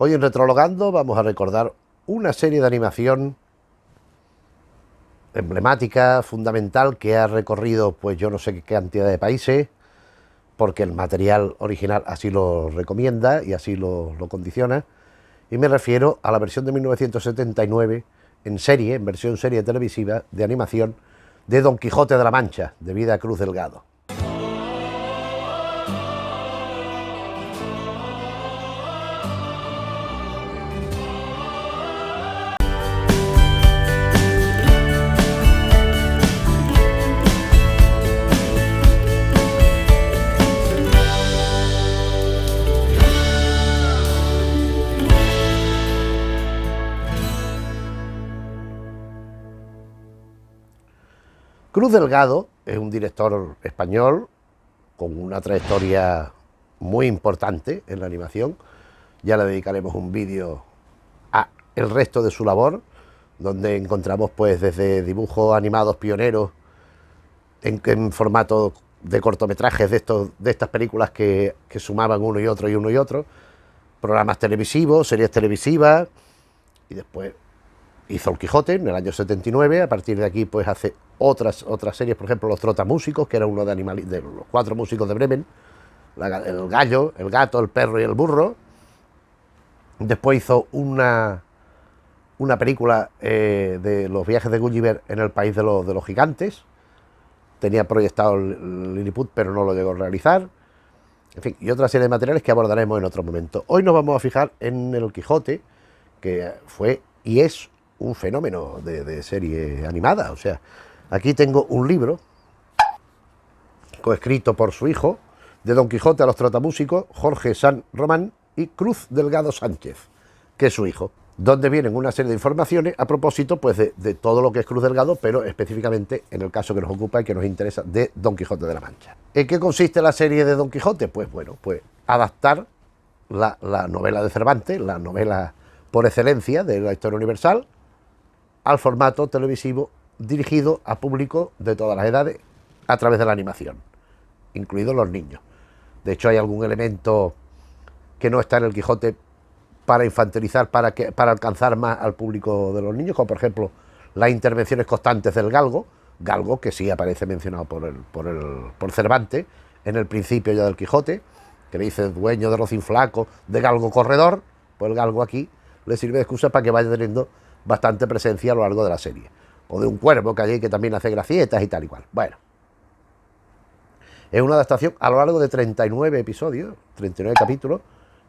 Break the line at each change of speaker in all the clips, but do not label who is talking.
Hoy en Retrologando vamos a recordar una serie de animación emblemática, fundamental, que ha recorrido pues yo no sé qué cantidad de países, porque el material original así lo recomienda y así lo condiciona. Y me refiero a la versión de 1979 en serie, en versión serie televisiva de animación, de Don Quijote de la Mancha, de Vida Cruz Delgado. Cruz Delgado es un director español con una trayectoria muy importante en la animación. Ya le dedicaremos un vídeo a el resto de su labor, donde encontramos pues desde dibujos animados pioneros en formato de cortometrajes de estas películas que sumaban uno y otro, programas televisivos, series televisivas, y después hizo El Quijote en el año 79. A partir de aquí pues hace otras series, por ejemplo Los Trotamúsicos, que era uno de los 4 músicos de Bremen, el gallo, el gato, el perro y el burro. Después hizo una película de los viajes de Gulliver en el país de los gigantes. Tenía proyectado el Lilliput, pero no lo llegó a realizar. En fin, y otra serie de materiales que abordaremos en otro momento. Hoy nos vamos a fijar en El Quijote, que fue y es un fenómeno de serie animada. O sea, aquí tengo un libro coescrito por su hijo, de Don Quijote a los Trotamúsicos, Jorge San Román, y Cruz Delgado Sánchez, que es su hijo, donde vienen una serie de informaciones a propósito pues de todo lo que es Cruz Delgado, pero específicamente en el caso que nos ocupa y que nos interesa, de Don Quijote de la Mancha. ¿En qué consiste la serie de Don Quijote? Pues bueno, pues adaptar la novela de Cervantes, la novela por excelencia de la historia universal, al formato televisivo dirigido a público de todas las edades a través de la animación, incluidos los niños. De hecho, hay algún elemento que no está en El Quijote para infantilizar, para alcanzar más al público de los niños, como por ejemplo las intervenciones constantes del galgo, que sí aparece mencionado por Cervantes en el principio ya del Quijote, que le dice dueño de rocín flaco, de galgo corredor. Pues el galgo aquí le sirve de excusa para que vaya teniendo bastante presencia a lo largo de la serie. O de un cuervo que hay que también hace gracietas y tal y cual. Bueno, es una adaptación a lo largo de 39 episodios, 39 capítulos,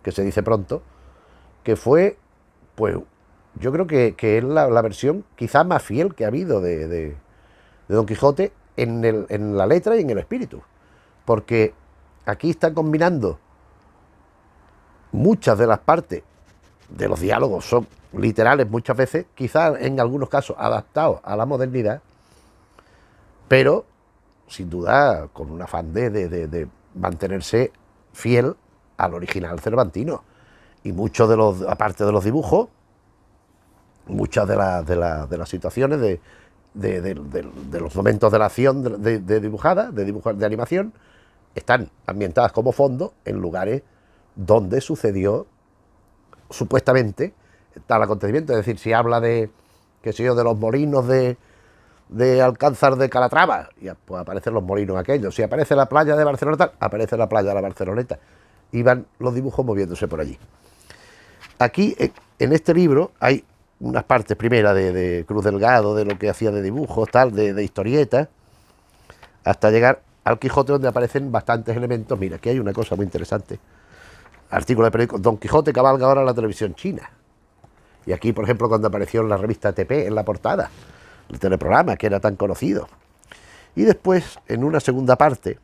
que se dice pronto, que fue, pues, yo creo que es la versión quizás más fiel que ha habido de Don Quijote en la letra y en el espíritu. Porque aquí está combinando muchas de las partes de los diálogos, son literales muchas veces, quizás en algunos casos adaptados a la modernidad, pero sin duda con un afán de mantenerse fiel al original cervantino. Y muchos de los, aparte de los dibujos, muchas de las situaciones de los momentos de la acción de animación, están ambientadas como fondo en lugares donde sucedió supuestamente tal acontecimiento. Es decir, si habla de, qué sé yo, de los molinos de Alcázar de Calatrava, y pues aparecen los molinos aquellos. Si aparece la playa de Barceloneta, aparece la playa de la Barceloneta, y van los dibujos moviéndose por allí. Aquí, en este libro, hay unas partes primeras de Cruz Delgado, de lo que hacía de dibujos, tal, de historietas, hasta llegar al Quijote, donde aparecen bastantes elementos. Mira, aquí hay una cosa muy interesante. Artículo de periódico: Don Quijote cabalga ahora en la televisión china. Y aquí, por ejemplo, cuando apareció en la revista TP, en la portada, el teleprograma que era tan conocido. Y después, en una segunda parte,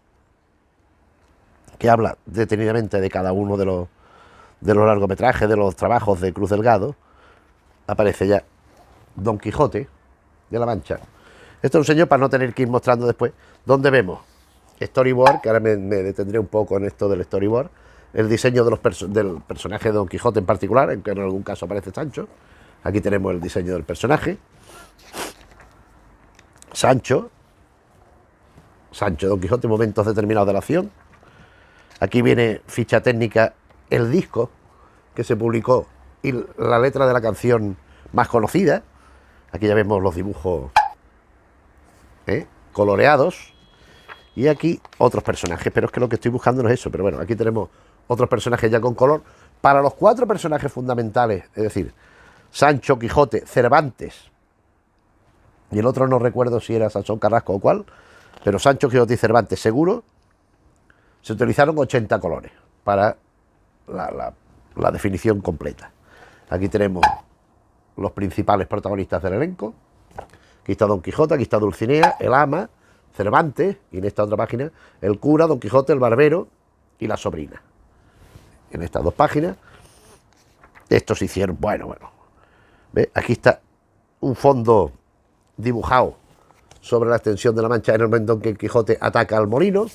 que habla detenidamente de cada uno de los largometrajes, de los trabajos de Cruz Delgado, aparece ya Don Quijote de la Mancha. Esto lo enseño para no tener que ir mostrando después, donde vemos storyboard, que ahora me detendré un poco en esto del storyboard, el diseño del personaje de Don Quijote en particular, aunque en algún caso aparece Sancho. Aquí tenemos el diseño del personaje. Sancho, Don Quijote, momentos determinados de la acción. Aquí viene ficha técnica, el disco que se publicó y la letra de la canción más conocida. Aquí ya vemos los dibujos coloreados. Y aquí otros personajes, pero es que lo que estoy buscando no es eso. Pero bueno, aquí tenemos otros personajes ya con color. Para los 4 personajes fundamentales, es decir, Sancho, Quijote, Cervantes, y el otro no recuerdo si era Sansón Carrasco o cuál, pero Sancho, Quijote y Cervantes seguro, se utilizaron 80 colores para la definición completa. Aquí tenemos los principales protagonistas del elenco. Aquí está Don Quijote, aquí está Dulcinea, el ama, Cervantes, y en esta otra página, el cura, Don Quijote, el barbero y la sobrina. En estas 2 páginas, estos se hicieron, bueno. ¿Ve? Aquí está un fondo dibujado sobre la extensión de la Mancha en el momento en que el Quijote ataca al molino.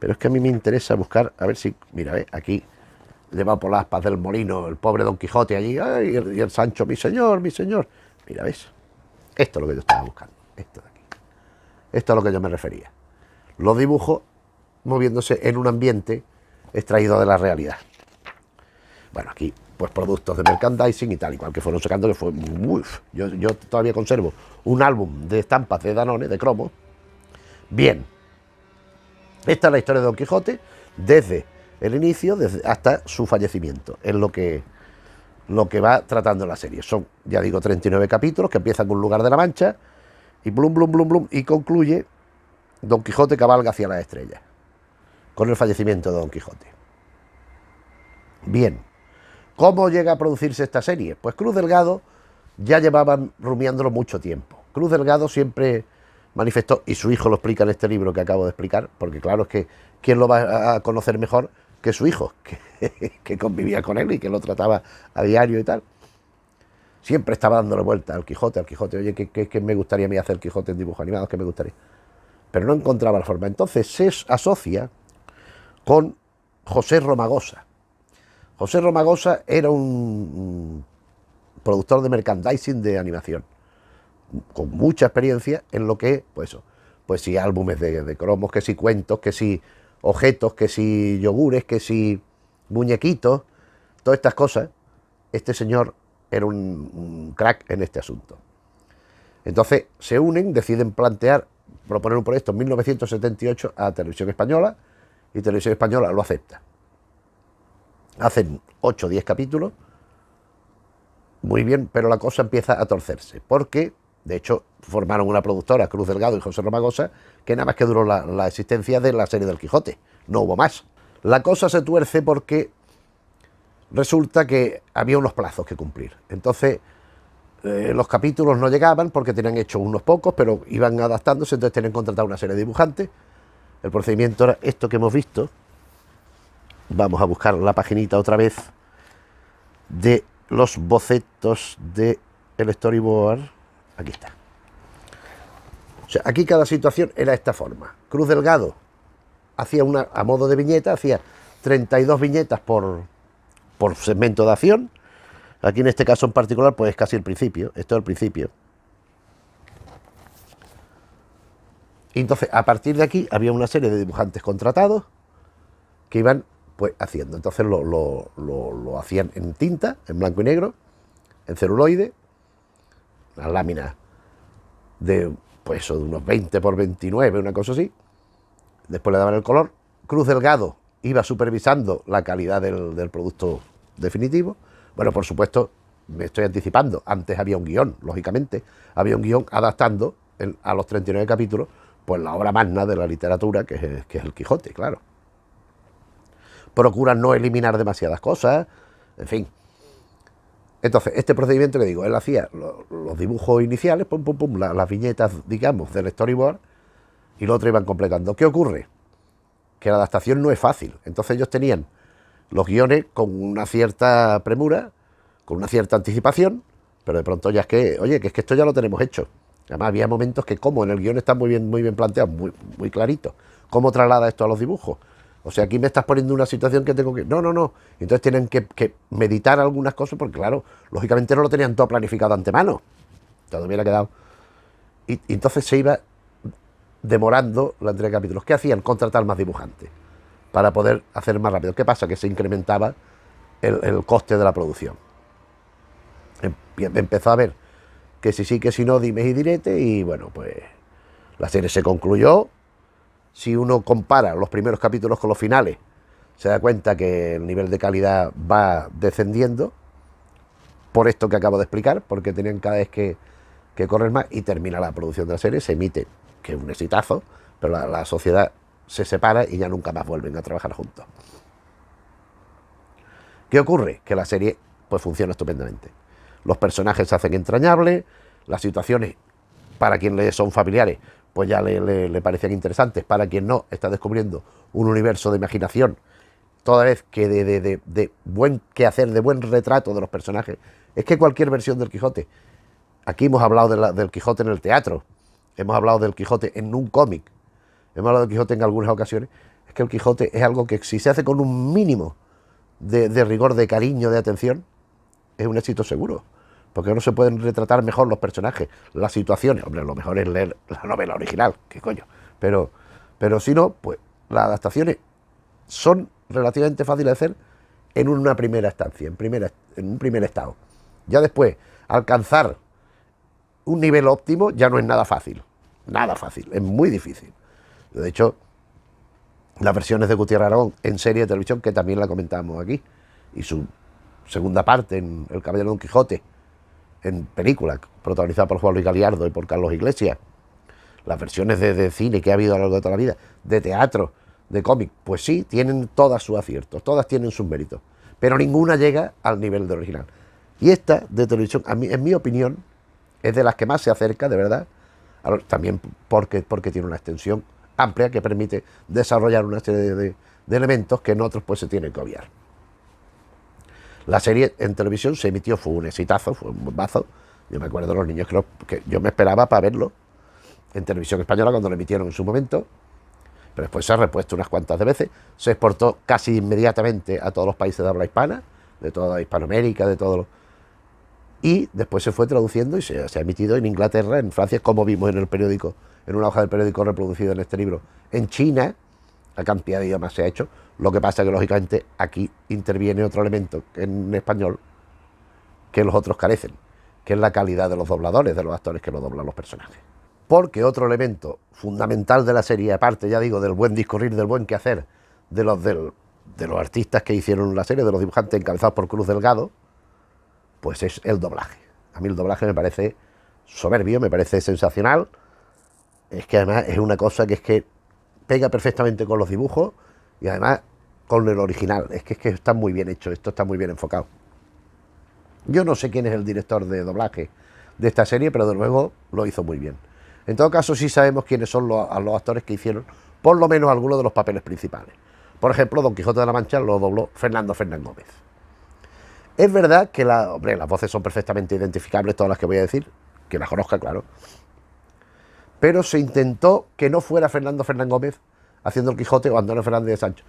Pero es que a mí me interesa buscar, a ver si, mira, aquí llevado por las aspas del molino el pobre Don Quijote allí, ay, y el Sancho, mi señor. Mira, ¿ves? Esto es lo que yo estaba buscando, esto de aquí. Esto es a lo que yo me refería. Los dibujos moviéndose en un ambiente extraído de la realidad. Bueno, aquí pues productos de merchandising y tal, igual que fueron sacando, que fue muy... Yo todavía conservo un álbum de estampas de Danone, de cromo. Bien, esta es la historia de Don Quijote desde el inicio hasta su fallecimiento. Es lo que va tratando la serie. Son, ya digo, 39 capítulos que empiezan con un lugar de la Mancha y blum, y concluye Don Quijote cabalga hacia las estrellas con el fallecimiento de Don Quijote. Bien, ¿cómo llega a producirse esta serie? Pues Cruz Delgado ya llevaban rumiándolo mucho tiempo. Cruz Delgado siempre manifestó, y su hijo lo explica en este libro que acabo de explicar, porque claro, es que ¿quién lo va a conocer mejor que su hijo, que convivía con él y que lo trataba a diario y tal? Siempre estaba dándole vuelta al Quijote. Oye, ¿qué me gustaría a mí hacer Quijote en dibujos animados? ¿Qué me gustaría? Pero no encontraba la forma. Entonces se asocia con José Romagosa. José Romagosa era un productor de merchandising de animación, con mucha experiencia en lo que, pues sí, álbumes de cromos, que sí cuentos, que sí objetos, que sí yogures, que sí muñequitos, todas estas cosas. Este señor era un crack en este asunto. Entonces se unen, deciden proponer un proyecto en 1978 a Televisión Española, y Televisión Española lo acepta. Hacen 8 o 10 capítulos, muy bien, pero la cosa empieza a torcerse, porque, de hecho, formaron una productora, Cruz Delgado y José Romagosa, que nada más que duró la existencia de la serie del Quijote, no hubo más. La cosa se tuerce porque resulta que había unos plazos que cumplir. Entonces, los capítulos no llegaban porque tenían hecho unos pocos, pero iban adaptándose, entonces tenían contratado una serie de dibujantes. El procedimiento era esto que hemos visto. Vamos a buscar la paginita otra vez de los bocetos del storyboard. Aquí está. O sea, aquí cada situación era de esta forma. Cruz Delgado hacía a modo de viñeta, hacía 32 viñetas por segmento de acción. Aquí en este caso en particular, pues es casi el principio. Esto es el principio. Y entonces, a partir de aquí, había una serie de dibujantes contratados que iban pues haciendo. Entonces lo hacían en tinta, en blanco y negro, en celuloide, las láminas de, pues eso, de unos 20 por 29, una cosa así. Después le daban el color. Cruz Delgado iba supervisando la calidad del producto definitivo. Bueno, por supuesto, me estoy anticipando, antes había un guión, lógicamente, había un guión adaptando a los 39 capítulos, pues la obra magna de la literatura, que es el Quijote, claro. Procuran no eliminar demasiadas cosas, en fin. Entonces, este procedimiento que digo, él hacía los dibujos iniciales, las viñetas, digamos, del storyboard, y lo otro iban completando. ¿Qué ocurre? Que la adaptación no es fácil. Entonces ellos tenían los guiones con una cierta premura, con una cierta anticipación, pero de pronto ya es que, oye, que es que esto ya lo tenemos hecho. Además había momentos que, como en el guión está muy bien planteado, muy clarito, ¿cómo traslada esto a los dibujos? O sea, aquí me estás poniendo una situación que tengo que... No. Entonces tienen que meditar algunas cosas, porque claro, lógicamente no lo tenían todo planificado de antemano. Todo hubiera quedado... Y entonces se iba demorando la entrega de capítulos. ¿Qué hacían? Contratar más dibujantes para poder hacer más rápido. ¿Qué pasa? Que se incrementaba el coste de la producción. Empezó a ver que si sí, que si no, dimes y diretes, y bueno, pues la serie se concluyó. Si uno compara los primeros capítulos con los finales, se da cuenta que el nivel de calidad va descendiendo, por esto que acabo de explicar, porque tenían cada vez que correr más, y termina la producción de la serie, se emite, que es un exitazo, pero la sociedad se separa y ya nunca más vuelven a trabajar juntos. ¿Qué ocurre? Que la serie pues funciona estupendamente. Los personajes se hacen entrañables, las situaciones, para quien le son familiares, pues ya le parecen interesantes, para quien no, está descubriendo un universo de imaginación, toda vez que de buen quehacer, de buen retrato de los personajes. Es que cualquier versión del Quijote, aquí hemos hablado del Quijote en el teatro, hemos hablado del Quijote en un cómic, hemos hablado del Quijote en algunas ocasiones, es que el Quijote es algo que si se hace con un mínimo de rigor, de cariño, de atención, es un éxito seguro, porque no se pueden retratar mejor los personajes, las situaciones. Hombre, lo mejor es leer la novela original, qué coño, pero si no, pues las adaptaciones son relativamente fáciles de hacer en una primera estancia, en un primer estado. Ya después, alcanzar un nivel óptimo ya no es nada fácil, es muy difícil. De hecho, las versiones de Gutiérrez Aragón en serie de televisión, que también la comentamos aquí, y su segunda parte en El Caballero Don Quijote, en película, protagonizada por Juan Luis Galiardo y por Carlos Iglesias, las versiones de cine que ha habido a lo largo de toda la vida, de teatro, de cómic, pues sí, tienen todas sus aciertos, todas tienen sus méritos, pero ninguna llega al nivel de original. Y esta de televisión, en mi opinión, es de las que más se acerca, de verdad, también porque tiene una extensión amplia que permite desarrollar una serie de elementos que en otros pues se tienen que obviar. La serie en televisión se emitió, fue un exitazo, fue un bombazo. Yo me acuerdo de los niños que yo me esperaba para verlo en televisión española cuando lo emitieron en su momento, pero después se ha repuesto unas cuantas de veces, se exportó casi inmediatamente a todos los países de habla hispana, de toda Hispanoamérica, de todos los... Y después se fue traduciendo y se ha emitido en Inglaterra, en Francia, como vimos en el periódico, en una hoja del periódico reproducida en este libro, en China, la cantidad de idiomas se ha hecho. Lo que pasa es que, lógicamente, aquí interviene otro elemento en español que los otros carecen, que es la calidad de los dobladores, de los actores que lo doblan los personajes. Porque otro elemento fundamental de la serie, aparte, ya digo, del buen discurrir, del buen quehacer, de los artistas que hicieron la serie, de los dibujantes encabezados por Cruz Delgado, pues es el doblaje. A mí el doblaje me parece soberbio, me parece sensacional. Es que además es una cosa que pega perfectamente con los dibujos y además con el original. Es que está muy bien hecho, esto está muy bien enfocado. Yo no sé quién es el director de doblaje de esta serie, pero de luego lo hizo muy bien. En todo caso, sí sabemos quiénes son los actores que hicieron por lo menos algunos de los papeles principales. Por ejemplo, Don Quijote de la Mancha lo dobló Fernando Fernán Gómez. Es verdad que las voces son perfectamente identificables, todas las que voy a decir, que las conozca, claro. Pero se intentó que no fuera Fernando Fernán Gómez haciendo el Quijote o Antonio Fernández de Sancho,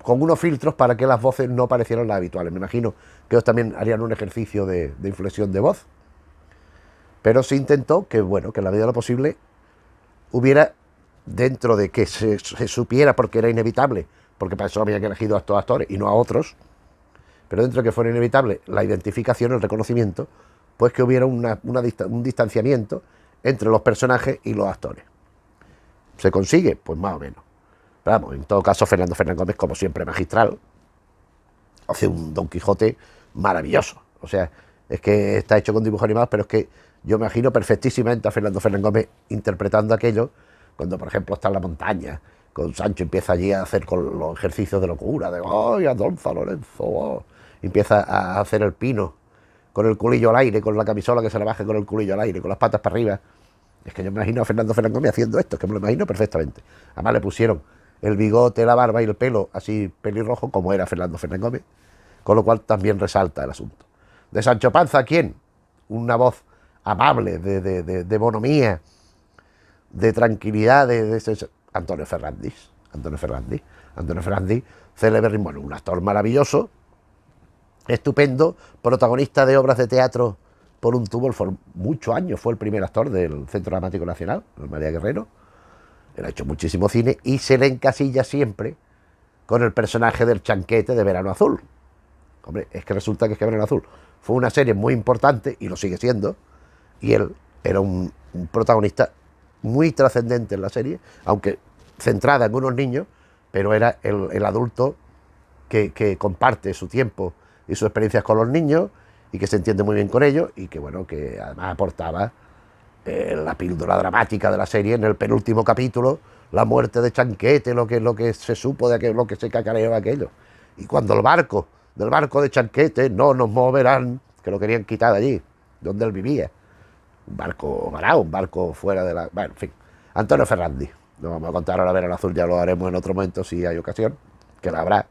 con unos filtros para que las voces no parecieran las habituales. Me imagino que ellos también harían un ejercicio de inflexión de voz. Pero se intentó que, bueno, que en la medida de lo posible hubiera, dentro de que se supiera, porque era inevitable, porque para eso había que elegido a estos actores y no a otros, pero dentro de que fuera inevitable la identificación, el reconocimiento, pues que hubiera un distanciamiento entre los personajes y los actores. ¿Se consigue? Pues más o menos. Pero vamos, en todo caso, Fernando Fernán Gómez, como siempre, magistral, hace un Don Quijote maravilloso. O sea, es que está hecho con dibujos animados, pero es que yo me imagino perfectísimamente a Fernando Fernán Gómez interpretando aquello, cuando, por ejemplo, está en la montaña, con Sancho empieza allí a hacer con los ejercicios de locura, de ¡ay, Adolfo Lorenzo! Oh! Empieza a hacer el pino, con el culillo al aire, con la camisola que se le baje con el culillo al aire, con las patas para arriba. Es que yo me imagino a Fernando Fernán Gómez haciendo esto, es que me lo imagino perfectamente. Además le pusieron el bigote, la barba y el pelo así pelirrojo, como era Fernando Fernán Gómez, con lo cual también resalta el asunto. De Sancho Panza, ¿quién? Una voz amable, de bonomía, de tranquilidad, Antonio Ferrandis. Antonio Ferrandis, célebre, bueno, un actor maravilloso, estupendo, protagonista de obras de teatro por un tubo, por muchos años fue el primer actor del Centro Dramático Nacional, el María Guerrero. Él ha hecho muchísimo cine y se le encasilla siempre con el personaje del Chanquete de Verano Azul. Hombre, es que resulta que Escáner Azul fue una serie muy importante, y lo sigue siendo, y él era un protagonista muy trascendente en la serie, aunque centrada en unos niños, pero era el adulto que comparte su tiempo y sus experiencias con los niños, y que se entiende muy bien con ellos, y que bueno, que además aportaba la píldora dramática de la serie en el penúltimo capítulo, la muerte de Chanquete, lo que se supo de aquello, lo que se cacareó aquello. Y cuando del barco de Chanquete, no nos moverán, que lo querían quitar de allí, donde él vivía. Un barco varado, un barco fuera de la... Bueno, en fin. Antonio Ferrandi. No vamos a contar ahora Verano Azul, ya lo haremos en otro momento si hay ocasión, que la habrá.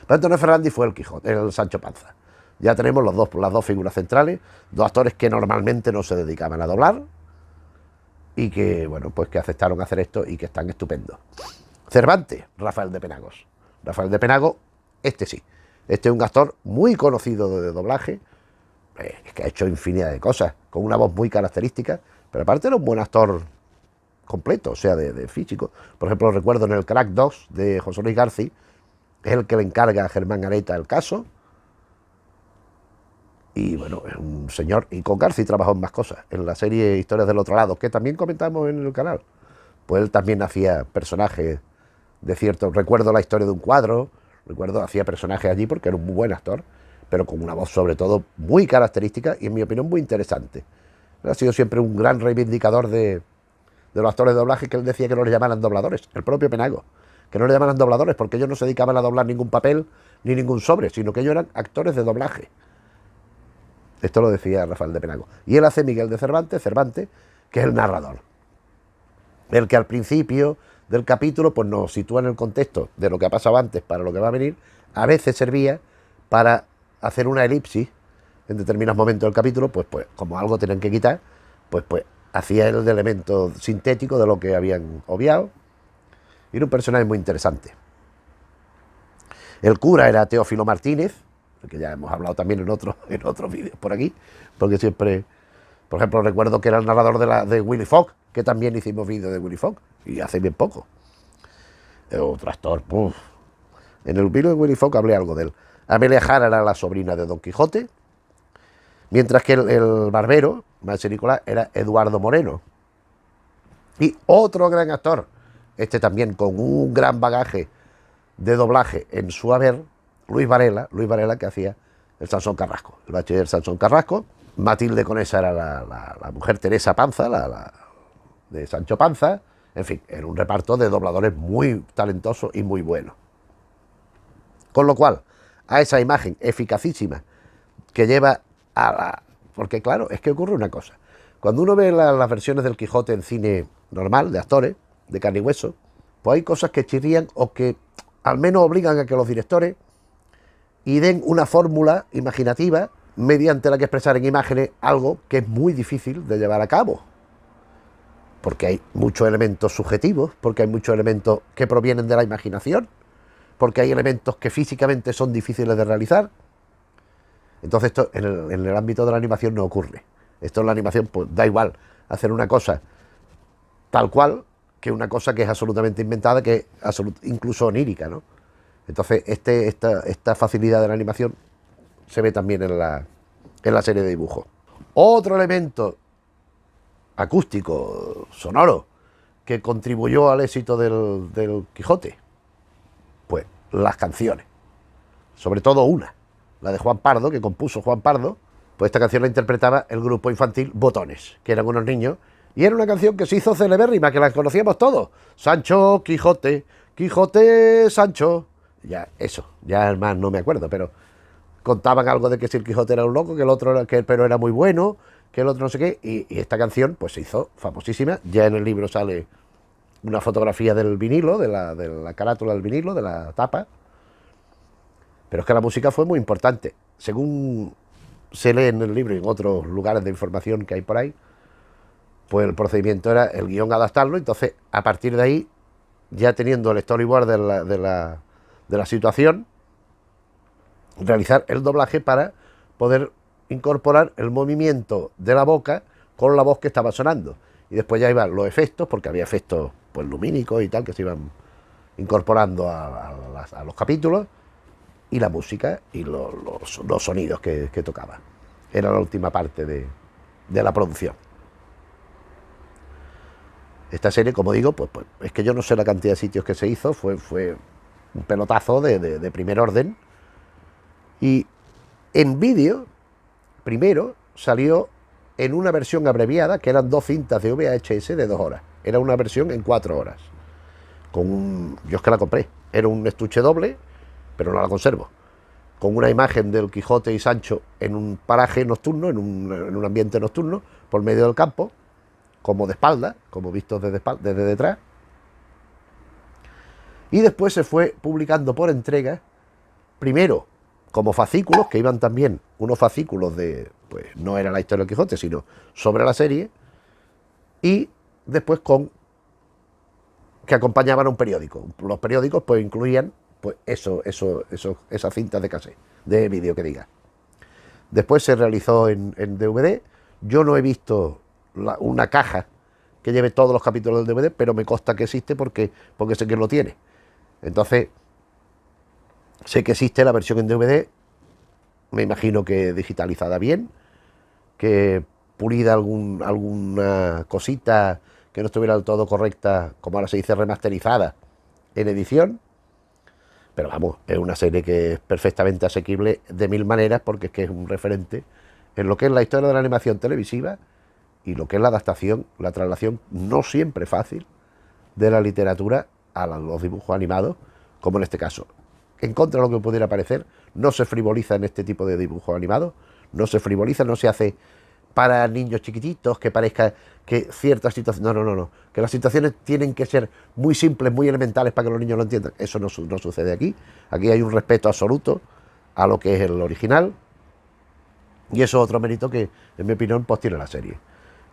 Pero Antonio Ferrandi fue el Quijote, el Sancho Panza. Ya tenemos las dos figuras centrales, dos actores que normalmente no se dedicaban a doblar y que, bueno, pues que aceptaron hacer esto y que están estupendos. Cervantes, Rafael de Penagos. Rafael de Penagos, este sí. Este es un actor muy conocido de doblaje, es que ha hecho infinidad de cosas, con una voz muy característica, pero aparte era un buen actor completo, o sea, de físico. Por ejemplo, recuerdo en el Crack 2 de José Luis García, es el que le encarga a Germán Areta el caso. Y bueno, es un señor. Y con García trabajó en más cosas. En la serie Historias del Otro Lado, que también comentamos en el canal, pues él también hacía personajes de cierto. Recuerdo la historia de un cuadro, hacía personajes allí porque era un muy buen actor, pero con una voz sobre todo muy característica y en mi opinión muy interesante. Él ha sido siempre un gran reivindicador de los actores de doblaje, que él decía que no le llamaran dobladores, el propio Penago, que no le llamaran dobladores porque ellos no se dedicaban a doblar ningún papel ni ningún sobre, sino que ellos eran actores de doblaje. Esto lo decía Rafael de Penagos. Y él hace Miguel de Cervantes, que es el narrador. El que al principio del capítulo pues nos sitúa en el contexto de lo que ha pasado antes para lo que va a venir. A veces servía para hacer una elipsis en determinados momentos del capítulo, pues como algo tenían que quitar, pues hacía el elemento sintético de lo que habían obviado. Y era un personaje muy interesante. El cura era Teófilo Martínez, que ya hemos hablado también en otros vídeos por aquí, porque siempre, por ejemplo, recuerdo que era el narrador de Willy Fogg, que también hicimos vídeos de Willy Fogg, y hace bien poco. Otro actor, en el vídeo de Willy Fogg hablé algo de él. Amelia Jara era la sobrina de Don Quijote, mientras que el barbero, Maese Nicolás, era Eduardo Moreno. Y otro gran actor, este también con un gran bagaje de doblaje en su haber, Luis Varela, que hacía el Sansón Carrasco, el bachiller Sansón Carrasco. Matilde Conesa era la mujer Teresa Panza, de Sancho Panza. En fin, era un reparto de dobladores muy talentosos y muy buenos. Con lo cual, a esa imagen eficacísima que lleva porque claro, es que ocurre una cosa. Cuando uno ve las versiones del Quijote en cine normal, de actores, de carne y hueso, pues hay cosas que chirrían o que al menos obligan a que los directores y den una fórmula imaginativa mediante la que expresar en imágenes algo que es muy difícil de llevar a cabo. Porque hay muchos elementos subjetivos, porque hay muchos elementos que provienen de la imaginación, porque hay elementos que físicamente son difíciles de realizar. Entonces esto en el ámbito de la animación no ocurre. Esto en la animación pues da igual hacer una cosa tal cual que una cosa que es absolutamente inventada, que es incluso onírica, ¿no? Entonces esta facilidad de la animación se ve también en la serie de dibujos. Otro elemento acústico, sonoro, que contribuyó al éxito del Quijote, pues las canciones. Sobre todo una, la de Juan Pardo, que compuso Juan Pardo. Pues esta canción la interpretaba el grupo infantil Botones, que eran unos niños, y era una canción que se hizo celebérrima, que la conocíamos todos. Sancho, Quijote, Quijote, Sancho. Ya, eso, ya más no me acuerdo, pero contaban algo de que si el Quijote era un loco, que el otro pero era muy bueno, que el otro no sé qué, y esta canción pues se hizo famosísima. Ya en el libro sale una fotografía del vinilo, de la carátula del vinilo, de la tapa. Pero es que la música fue muy importante. Según se lee en el libro y en otros lugares de información que hay por ahí, pues el procedimiento era el guión adaptarlo. Entonces, a partir de ahí, ya teniendo el storyboard de la situación, realizar el doblaje para poder incorporar el movimiento de la boca con la voz que estaba sonando. Y después ya iban los efectos, porque había efectos pues lumínicos y tal, que se iban incorporando a los capítulos. y la música y los sonidos que tocaba. Era la última parte de la producción. Esta serie, como digo, pues es que yo no sé la cantidad de sitios que se hizo, fue un pelotazo de primer orden. Y en vídeo, primero, salió en una versión abreviada, que eran 2 cintas de VHS de 2 horas. Era una versión en 4 horas. Yo es que la compré. Era un estuche doble, pero no la conservo. Con una imagen del Quijote y Sancho en un paraje nocturno, en un ambiente nocturno, por medio del campo, como de espalda, como vistos desde detrás. Y después se fue publicando por entregas, primero como fascículos, que iban también unos fascículos de, pues no era la historia del Quijote, sino sobre la serie, y después que acompañaban a un periódico. Los periódicos pues incluían pues esas cintas de cassette, de vídeo que diga. Después se realizó en DVD. Yo no he visto una caja que lleve todos los capítulos del DVD, pero me consta que existe porque sé que lo tiene. Entonces, sé que existe la versión en DVD, me imagino que digitalizada bien, que pulida alguna cosita que no estuviera del todo correcta, como ahora se dice, remasterizada en edición. Pero vamos, es una serie que es perfectamente asequible de 1000 maneras, porque es que es un referente en lo que es la historia de la animación televisiva y lo que es la adaptación, la traslación no siempre fácil de la literatura a los dibujos animados, como en este caso. En contra de lo que pudiera parecer, no se frivoliza en este tipo de dibujos animados, no se frivoliza, no se hace para niños chiquititos, que parezca que ciertas situaciones... No. Que las situaciones tienen que ser muy simples, muy elementales para que los niños lo entiendan. Eso no sucede aquí. Aquí hay un respeto absoluto a lo que es el original. Y eso es otro mérito que, en mi opinión, pues tiene la serie.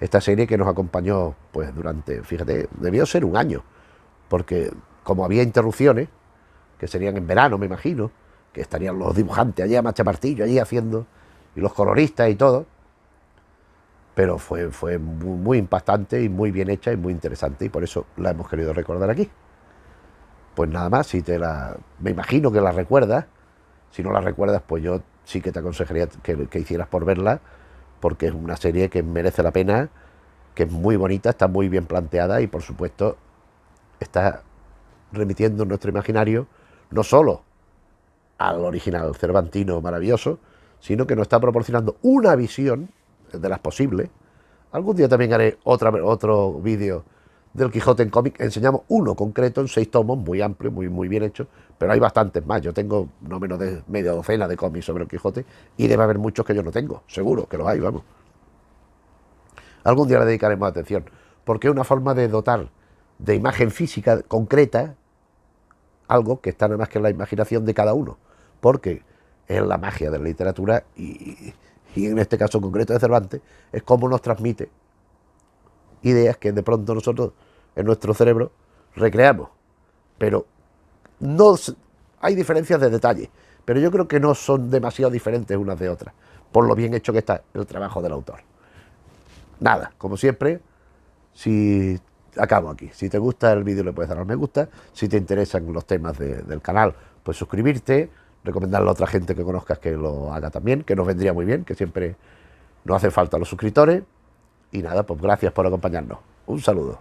Esta serie que nos acompañó, pues durante, fíjate, debió ser un año. Porque como había interrupciones, que serían en verano, me imagino, que estarían los dibujantes allí a machamartillo, allí haciendo, y los coloristas y todo, pero fue muy impactante y muy bien hecha y muy interesante, y por eso la hemos querido recordar aquí. Pues nada más, me imagino que la recuerdas. Si no la recuerdas, pues yo sí que te aconsejaría que hicieras por verla, porque es una serie que merece la pena, que es muy bonita, está muy bien planteada y por supuesto está remitiendo en nuestro imaginario no solo al original cervantino maravilloso, sino que nos está proporcionando una visión de las posibles. Algún día también haré otro vídeo del Quijote en cómic. Enseñamos uno concreto en 6 tomos, muy amplio, muy bien hecho, pero hay bastantes más. Yo tengo no menos de media docena de cómics sobre el Quijote y debe haber muchos que yo no tengo, seguro que los hay, vamos. Algún día le dedicaremos atención, porque es una forma de dotar de imagen física concreta algo que está nada más que en la imaginación de cada uno, porque es la magia de la literatura y en este caso concreto de Cervantes, es cómo nos transmite ideas que de pronto nosotros en nuestro cerebro recreamos. Pero no hay diferencias de detalle, pero yo creo que no son demasiado diferentes unas de otras, por lo bien hecho que está el trabajo del autor. Nada, como siempre, si acabo aquí. Si te gusta el vídeo le puedes dar al me gusta. Si te interesan los temas del canal, pues suscribirte, recomendarle a otra gente que conozcas que lo haga también, que nos vendría muy bien, que siempre nos hacen falta los suscriptores. Y nada, pues gracias por acompañarnos. Un saludo.